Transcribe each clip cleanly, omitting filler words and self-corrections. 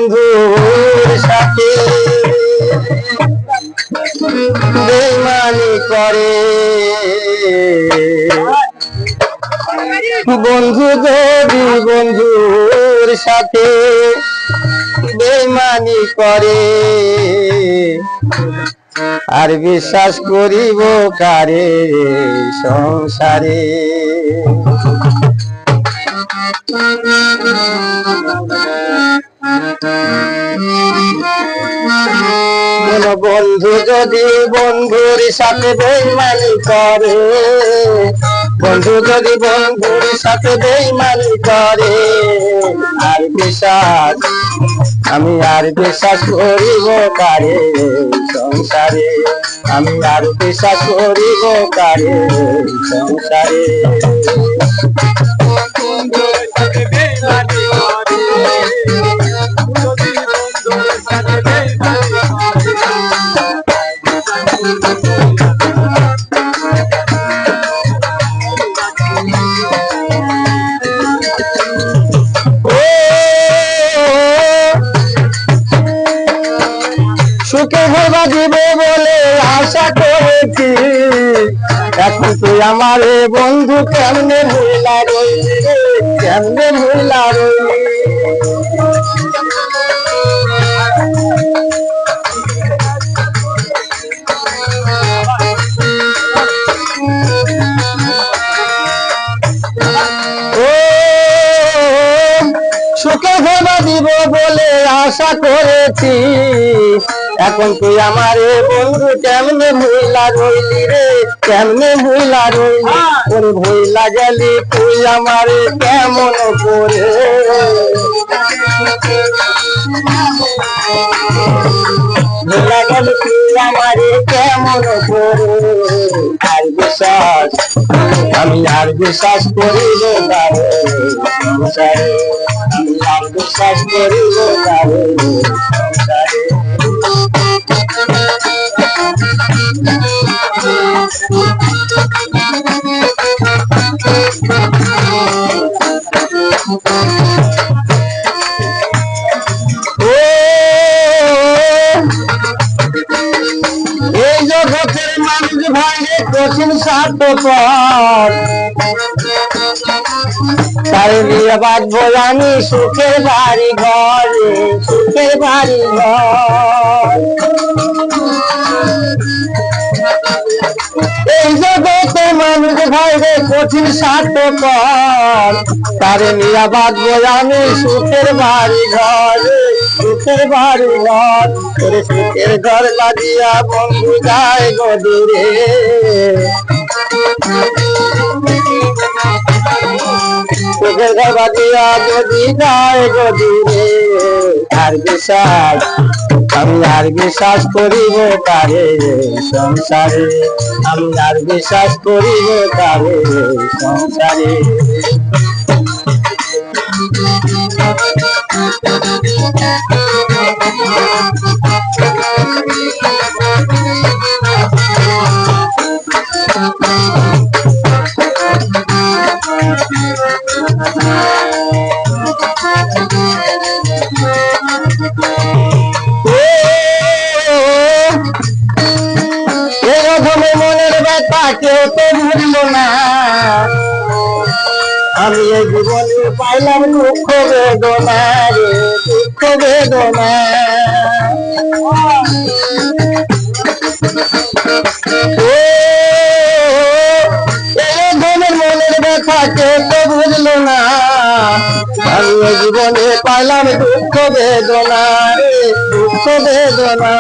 বন্ধুর সাথে বেইমানি করে, বন্ধু যদি বন্ধুর সাথে বেইমানি করে, আর বিশ্বাস করিব কারে সংসারে। কোন বন্ধু যদি বন্ধুর সাথে বেইমানি করে, বন্ধু যদি বন্ধুর সাথে বেইমানি করে, আর বিশ্বাস আমি আর বিশ্বাস করিব কারে সংসারে, আমি আর বিশ্বাস করিব কারে সংসারে। সুখে হবা দিবে বলে আশা করেছি, এখন তুই আমার বন্ধু কেমনে ভুলা রইলি রে, কেমনে ভুলা রইলি। সুখে হবা দিব বলে আশা করেছি, এখন তুই আমারে বন্ধু কেমনে ভুলা রইলি রে, কেমনে ভুলা রইলি। ওরে ভুলা গেলি তুই আমারে কেমন করে, ভুলা গেলি তুই আমারে কেমন করে। আর বিশ্বাস আমি আর বিশ্বাস করিব কারে সংসারে, আমি আর বিশ্বাস করিব কারে সংসারে। এই জগতের মানুষ ভাইরে কঠিন স্বার্থপর, তার নিয়ে বাঁধবো আমি সুখের বাড়ি ঘরে, সুখের বাড়ি ঘর। এই জগতে মানুষ ভাইরে কঠিন স্বার্থপর, তার নিয়ে বাঁধবো আমি সুখের বাড়ি ঘরে, সুখের বাড়ি ঘর। তোরে সুখের ঘর লাগিয়া বন্ধু যায় গো দূরে, সুখের ঘর বাঁধিয়া যদি যায় গো দূরে। আর বিশ্বাস আমি আর বিশ্বাস করিব কারে সংসারে, আমি আর বিশ্বাস করিব কারে সংসারে। মনের ব্যথা কেউ তো ভুলল না, আমি এই জীবনে পাইলাম দুঃখ বেদনা রে, দুঃখ বেদনা। মনের ব্যথা কেউ তো বুঝল না, আমি এই জীবনে পাইলাম দুঃখ বেদনা রে, দুঃখ বেদনা।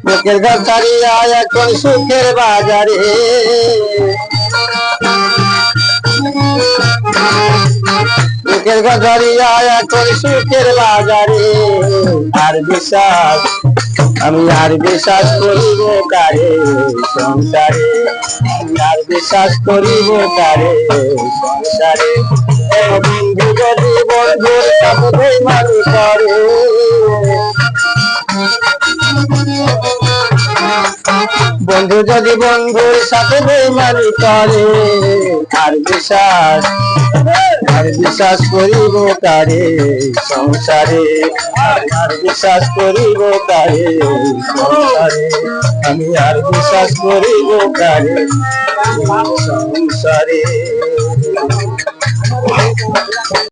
বুকের ঘর ছাড়িয়া এখন সুখের বাজারে, বুকের ঘর ছাড়িয়া এখন সুখের বাজারে। আর বিশ্বাস আমি আর বিশ্বাস করিব কারে সংসারে, আমি আর বিশ্বাস করিব কারে সংসারে। বন্ধু যদি বন্ধুর সাথে বেইমানি করে, বন্ধু যদি বন্ধুর সাথে বেইমানি করে, আর বিশ্বাস করিব কারে সংসারে, আর বিশ্বাস করিব কারে সংসারে, আমি আর বিশ্বাস করিব কারে সংসারে।